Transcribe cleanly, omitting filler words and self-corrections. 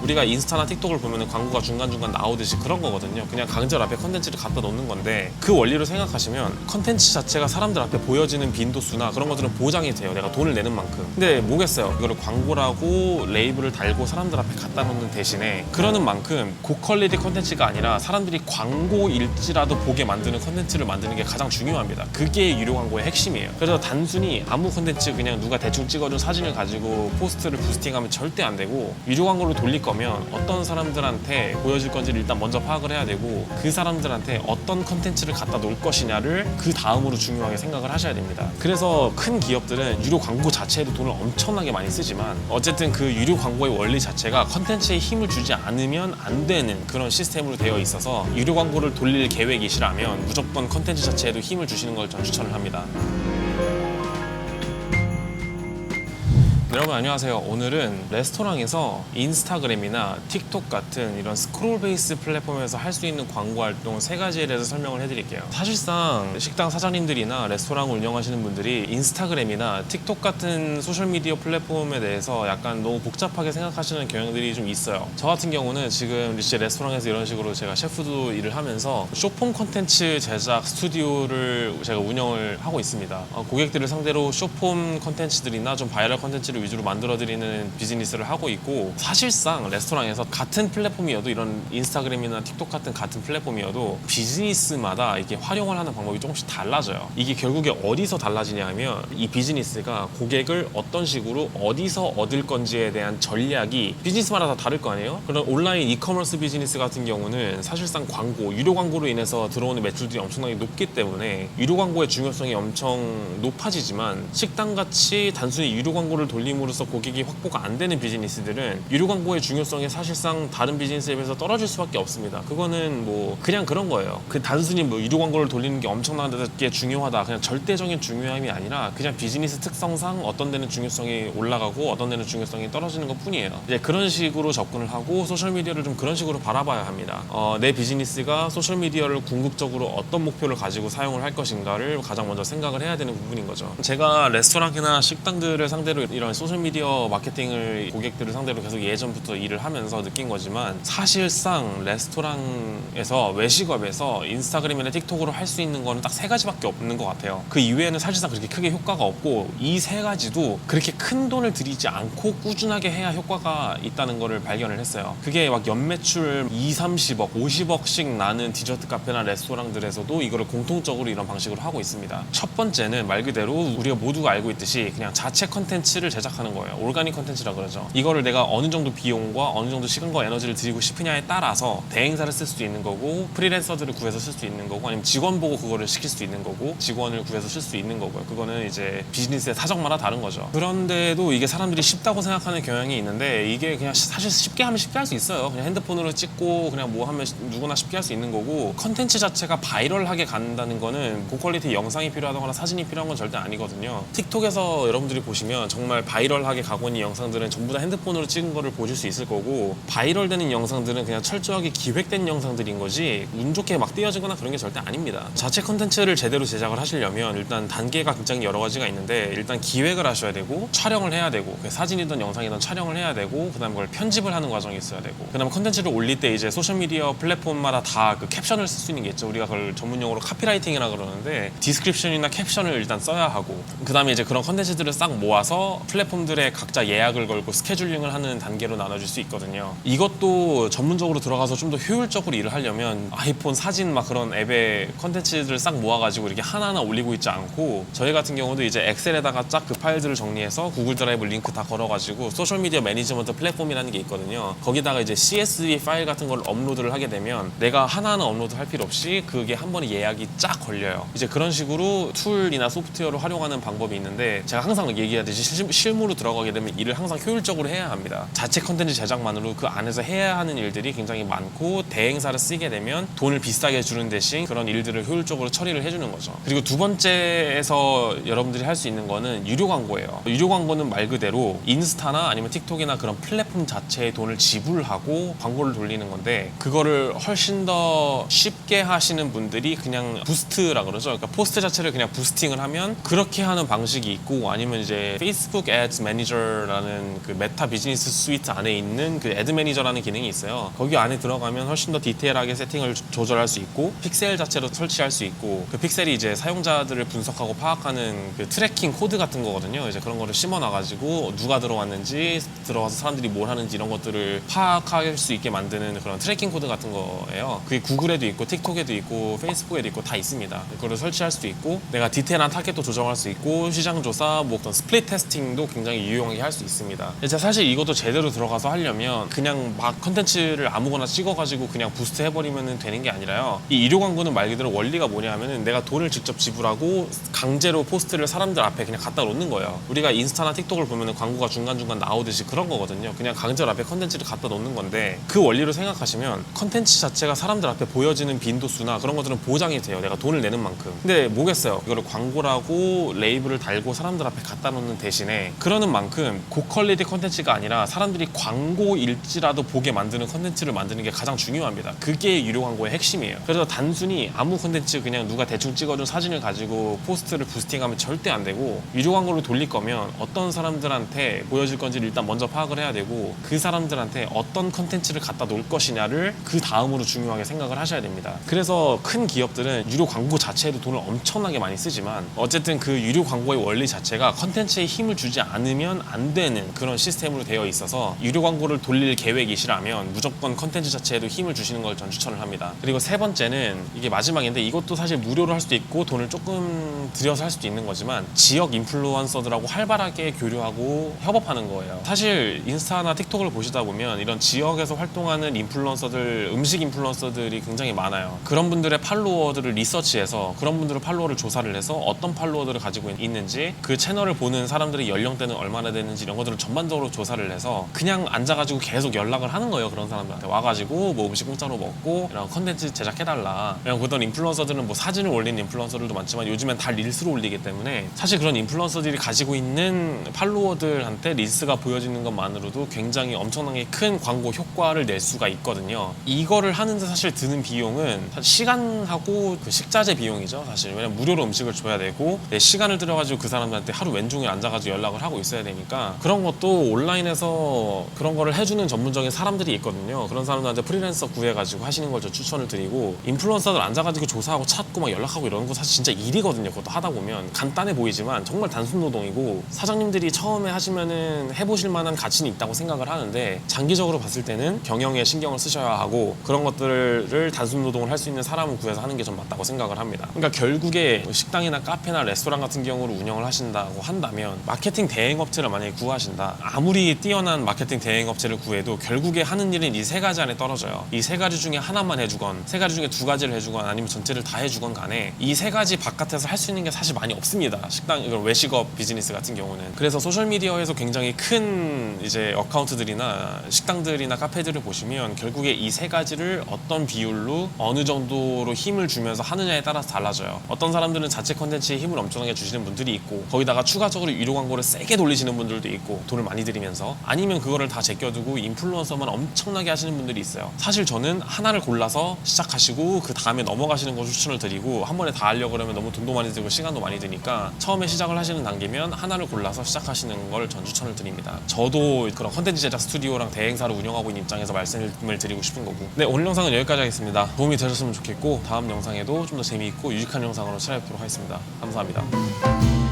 우리가 인스타나 틱톡을 보면 광고가 중간중간 나오듯이 그런 거거든요. 그냥 강제로 앞에 컨텐츠를 갖다 놓는 건데, 그 원리로 생각하시면 컨텐츠 자체가 사람들 앞에 보여지는 빈도수나 그런 것들은 보장이 돼요. 내가 돈을 내는 만큼. 근데 뭐겠어요, 이거를 광고라고 레이블을 달고 사람들 앞에 갖다 놓는 대신에 그러는 만큼 고퀄리티 컨텐츠가 아니라 사람들이 광고일지라도 보게 만드는 컨텐츠를 만드는 게 가장 중요합니다. 그게 유료 광고의 핵심이에요. 그래서 단순히 아무 컨텐츠 그냥 누가 대충 찍어준 사진을 가지고 포스트를 부스팅하면 절대 안 되고, 유료 광고를 돌릴 거면 어떤 사람들한테 보여줄 건지를 일단 먼저 파악을 해야 되고, 그 사람들한테 어떤 컨텐츠를 갖다 놓을 것이냐를 그 다음으로 중요하게 생각을 하셔야 됩니다. 그래서 큰 기업들은 유료 광고 자체에도 돈을 엄청나게 많이 쓰지만, 어쨌든 그 유료 광고의 원리 자체가 컨텐츠에 힘을 주지 않으면 안 되는 그런 시스템으로 되어 있어서, 유료 광고를 돌릴 계획이시라면 무조건 컨텐츠 자체에도 힘을 주시는 걸 전 추천을 합니다. 여러분 안녕하세요. 오늘은 레스토랑에서 인스타그램이나 틱톡 같은 이런 스크롤 베이스 플랫폼에서 할 수 있는 광고 활동 3가지에 대해서 설명을 해드릴게요. 사실상 식당 사장님들이나 레스토랑을 운영하시는 분들이 인스타그램이나 틱톡 같은 소셜미디어 플랫폼에 대해서 약간 너무 복잡하게 생각하시는 경향들이 좀 있어요. 저 같은 경우는 지금 리치 레스토랑에서 이런 식으로 제가 셰프도 일을 하면서 쇼폼 콘텐츠 제작 스튜디오를 제가 운영을 하고 있습니다. 고객들을 상대로 쇼폼 콘텐츠들이나 좀 바이럴 콘텐츠를 위주로 만들어드리는 비즈니스를 하고 있고, 사실상 레스토랑에서 같은 플랫폼이어도, 이런 인스타그램이나 틱톡 같은 플랫폼이어도 비즈니스마다 이게 활용을 하는 방법이 조금씩 달라져요. 이게 결국에 어디서 달라지냐 하면, 이 비즈니스가 고객을 어떤 식으로 어디서 얻을 건지에 대한 전략이 비즈니스마다 다 다를 거 아니에요? 그런 온라인 이커머스 비즈니스 같은 경우는 사실상 광고, 유료 광고로 인해서 들어오는 매출들이 엄청나게 높기 때문에 유료 광고의 중요성이 엄청 높아지지만, 식당같이 단순히 유료 광고를 돌림으로써 고객이 확보가 안 되는 비즈니스들은 유료 광고의 중요성이 사실상 다른 비즈니스에 비해서 떨어질 수밖에 없습니다. 그거는 뭐 그냥 그런 거예요. 그 단순히 뭐 유료 광고를 돌리는 게 엄청나게 중요하다, 그냥 절대적인 중요함이 아니라 그냥 비즈니스 특성상 어떤 데는 중요성이 올라가고 어떤 데는 중요성이 떨어지는 것 뿐이에요. 이제 그런 식으로 접근을 하고 소셜미디어를 좀 그런 식으로 바라봐야 합니다. 내 비즈니스가 소셜미디어를 궁극적으로 어떤 목표를 가지고 사용을 할 것인가를 가장 먼저 생각을 해야 되는 부분인 거죠. 제가 레스토랑이나 식당들을 상대로 이런 소셜미디어 마케팅을 고객들을 상대로 계속 예전부터 일을 하면서 느낀 거지만, 사실상 레스토랑에서 외식업에서 인스타그램이나 틱톡으로 할 수 있는 거는 딱 3가지밖에 없는 것 같아요. 그 이외에는 사실상 그렇게 크게 효과가 없고, 이 3가지도 그렇게 큰 돈을 들이지 않고 꾸준하게 해야 효과가 있다는 거를 발견을 했어요. 그게 막 연매출 2, 30억, 50억씩 나는 디저트 카페나 레스토랑들에서도 이거를 공통적으로 이런 방식으로 하고 있습니다. 첫 번째는 말 그대로 우리가 모두가 알고 있듯이 그냥 자체 컨텐츠를 제작하는 거예요. 오르가닉 컨텐츠라 그러죠. 이거를 내가 어느 정도 비용과 어느 정도 시간과 에너지를 들이고 싶으냐에 따라서 대행사를 쓸 수도 있는 거고, 프리랜서들을 구해서 쓸 수 있는 거고, 아니면 직원 보고 그거를 시킬 수도 있는 거고, 직원을 구해서 쓸 수 있는 거고요. 그거는 이제 비즈니스의 사정마다 다른 거죠. 그런데도 이게 사람들이 쉽다고 생각하는 경향이 있는데, 이게 그냥 사실 쉽게 하면 쉽게 할 수 있어요. 그냥 핸드폰으로 찍고 그냥 뭐 하면 누구나 쉽게 할 수 있는 거고, 컨텐츠 자체가 바이럴하게 간다는 거는 고퀄리티 영상이 필요하거나 사진이 필요한 건 절대 아니거든요. 틱톡에서 여러분들이 보시면 정말 바이럴하게 가고 있는 영상들은 전부 다 핸드폰으로 찍은 거를 보실 수 있을 거고, 바이럴되는 영상들은 그냥 철저하게 기획된 영상들인 거지 운 좋게 막 띄어지거나 그런 게 절대 아닙니다. 자체 컨텐츠를 제대로 제작을 하시려면 일단 단계가 굉장히 여러 가지가 있는데, 일단 기획을 하셔야 되고, 촬영을 해야 되고, 사진이든 영상이든 촬영을 해야 되고, 그 다음에 그걸 편집을 하는 과정이 있어야 되고, 그 다음에 컨텐츠를 올릴 때 이제 소셜미디어 플랫폼마다 다 그 캡션을 쓸 수 있는 게 있죠. 우리가 그걸 전문용어로 카피라이팅이라 그러는데, 디스크립션이나 캡션을 일단 써야 하고, 그 다음에 이제 그런 컨텐츠들을 싹 모아서 플랫폼들의 각자 예약을 걸고 스케줄링을 하는 단계로 나눠질 수 있거든요. 이것도 전문적으로 들어가서 좀 더 효율적으로 일을 하려면 아이폰 사진 막 그런 앱에 컨텐츠들을 싹 모아가지고 이렇게 하나하나 올리고 있지 않고, 저희 같은 경우도 이제 엑셀에다가 쫙 그 파일들을 정리해서 구글 드라이브 링크 다 걸어가지고 소셜미디어 매니지먼트 플랫폼이라는 게 있거든요. 거기다가 이제 CSV 파일 같은 걸 업로드를 하게 되면 내가 하나하나 업로드 할 필요 없이 그게 한 번에 예약이 쫙 걸려요. 이제 그런 식으로 툴이나 소프트웨어를 활용하는 방법이 있는데, 제가 항상 얘기하듯이 실무로 들어가게 되면 일을 항상 효율적으로 해야 합니다. 자체 컨텐츠 제작만으로 그 안에서 해야 하는 일들이 굉장히 많고, 대행사를 쓰게 되면 돈을 비싸게 주는 대신 그런 일들을 효율적으로 처리를 해주는 거죠. 그리고 두 번째에서 여러분들이 할 수 있는 거는 유료 광고예요. 유료 광고는 말 그대로 인스타나 아니면 틱톡이나 그런 플랫폼 자체에 돈을 지불하고 광고를 돌리는 건데, 그거를 훨씬 더 쉽게 하시는 분들이 그냥 부스트라 그러죠. 그러니까 포스트 자체를 그냥 부스팅을 하면 그렇게 하는 방식이 있고, 아니면 이제 페이스북 Ads Manager라는 그 메타 비즈니스 스위트 안에 있는 그 애드 매니저라는 기능이 있어요. 거기 안에 들어가면 훨씬 더 디테일하게 세팅을 조절할 수 있고 픽셀 자체로 설치할 수 있고 그 픽셀이 이제 사용자들을 분석하고 파악하는 그 트래킹 코드 같은 거거든요. 이제 그런 거를 심어놔가지고 누가 들어왔는지 들어와서 사람들이 뭘 하는지 이런 것들을 파악할 수 있게 만드는 그런 트래킹 코드 같은 거예요. 그게 구글에도 있고 틱톡에도 있고 페이스북에도 있고 다 있습니다. 그거를 설치할 수도 있고 내가 디테일한 타겟도 조정할 수 있고 시장 조사, 뭐 어떤 스플릿 테스팅도 굉장히 유용하게 할 수 있습니다. 이제 사실 이것도 제대로 들어가서 하려면 그냥 막 컨텐츠를 아무거나 찍어가지고 그냥 부스트 해버리면 되는 게 아니라요. 이 유료 광고는 말 그대로 원리가 뭐냐 하면은 내가 돈을 직접 지불하고 강제로 포스트를 사람들 앞에 그냥 갖다 놓는 거예요. 우리가 인스타나 틱톡을 보면은 광고가 중간중간 나오듯이 그런 거거든요. 그냥 강제로 앞에 컨텐츠를 갖다 놓는 건데 그 원리로 생각하시면 컨텐츠 자체가 사람들 앞에 보여지는 빈도수나 그런 것들은 보장이 돼요. 내가 돈을 내는 만큼. 근데 뭐겠어요. 이거를 광고라고 레이블을 달고 사람들 앞에 갖다 놓는 대신에 그러는 만큼 고퀄리티 컨텐츠가 아니라 사람들이 광고일지라도 보게 만드는 컨텐츠를 만드는 게 가장 중요합니다. 그게 유료 광고의 핵심이에요. 그래서 단순히 아무 컨텐츠 그냥 누가 대충 찍어준 사진을 가지고 포스트를 부스팅하면 절대 안 되고 유료 광고를 돌릴 거면 어떤 사람들한테 보여질 건지를 일단 먼저 파악을 해야 되고 그 사람들한테 어떤 컨텐츠를 갖다 놓을 것이냐를 그 다음으로 중요하게 생각을 하셔야 됩니다. 그래서 큰 기업들은 유료 광고 자체에도 돈을 엄청나게 많이 쓰지만 어쨌든 그 유료 광고의 원리 자체가 컨텐츠에 힘을 주지 않으면 안 되는 그런 시스템으로 되어 있어서 유료 광고를 돌릴 계획이시라면 무조건 컨텐츠 자체에도 힘을 주시는 걸 전 추천을 합니다. 그리고 세 번째는 이게 마지막인데 이것도 사실 무료로 할 수도 있고 돈을 조금 들여서 할 수도 있는 거지만 지역 인플루언서들하고 활발하게 교류하고 협업하는 거예요. 사실 인스타나 틱톡을 보시다 보면 이런 지역에서 활동하는 인플루언서들, 음식 인플루언서들이 굉장히 많아요. 그런 분들의 팔로워들을 리서치해서 그런 분들의 팔로워를 조사를 해서 어떤 팔로워들을 가지고 있는지 그 채널을 보는 사람들의 연령대는 얼마나 되는지 이런 것들을 전반적으로 조사를 해서 그냥 앉아가지고 계속 연락을 하는 거예요. 그런 사람들한테 와가지고 뭐 음식 공짜로 먹고 이런 컨텐츠 제작해달라. 그냥 그런 인플루언서들은 뭐 사진을 올리는 인플루언서들도 많지만 요즘엔 다 릴스로 올리기 때문에 사실 그런 인플루언서들이 가지고 있는 팔로워들한테 릴스가 보여지는 것만으로도 굉장히 엄청나게 큰 광고 효과를 낼 수가 있거든요. 이거를 하는데 사실 드는 비용은 시간하고 그 식자재 비용이죠. 사실 왜냐면 무료로 음식을 줘야 되고 내 시간을 들여가지고 그 사람들한테 하루 왼종일 앉아가지고 연락을 하고 있어야 되니까 그런 것도 온라인에서 그런 거를 해주는 전문적인 사람들이 있거든요. 그런 사람들한테 프리랜서 구해가지고 하시는 걸 저 추천을 드리고 인플루언서들 앉아가지고 조사하고 찾고 막 연락하고 이러는 거 사실 진짜 일이거든요. 그것도 하다 보면 간단해 보이지만 정말 단순 노동이고 사장님들이 처음에 하시면은 해보실 만한 가치는 있다고 생각을 하는데 장기적으로 봤을 때는 경영에 신경을 쓰셔야 하고 그런 것들을 단순 노동을 할 수 있는 사람을 구해서 하는 게 전 맞다고 생각을 합니다. 그러니까 결국에 식당이나 카페나 레스토랑 같은 경우로 운영을 하신다고 한다면 마케팅 대행업체를 만약에 구하신다. 아무리 뛰어난 마케팅 대행업체를 구해도 결국에 하는 일은 이 세 가지 안에 떨어져요. 이 세 가지 중에 하나만 해주건 세 가지 중에 두 가지를 해주건 아니면 전체를 다 해주건 간에 이 세 가지 바깥에서 할 수 있는 게 사실 많이 없습니다. 식당, 외식업 비즈니스 같은 경우는. 그래서 소셜미디어에서 굉장히 큰 이제 어카운트들이나 식당들이나 카페들을 보시면 결국에 이 세 가지를 어떤 비율로 어느 정도로 힘을 주면서 하느냐에 따라서 달라져요. 어떤 사람들은 자체 컨텐츠에 힘을 엄청나게 주시는 분들이 있고 거기다가 추가적으로 유료 광고를 세게 돌리시는 분들도 있고 돈을 많이 들이면서 아니면 그거를 다 제껴두고 인플루언서만 엄청나게 하시는 분들이 있어요. 사실 저는 하나를 골라서 시작하시고 그 다음에 넘어가시는 거 추천을 드리고 한 번에 다 하려고 그러면 너무 돈도 많이 들고 시간도 많이 드니까 처음에 시작을 하시는 단계면 하나를 골라서 시작하시는 걸 전 추천을 드립니다. 저도 그런 컨텐츠 제작 스튜디오랑 대행사를 운영하고 있는 입장에서 말씀을 드리고 싶은 거고. 네, 오늘 영상은 여기까지 하겠습니다. 도움이 되셨으면 좋겠고 다음 영상에도 좀 더 재미있고 유익한 영상으로 찾아뵙도록 하겠습니다. 감사합니다.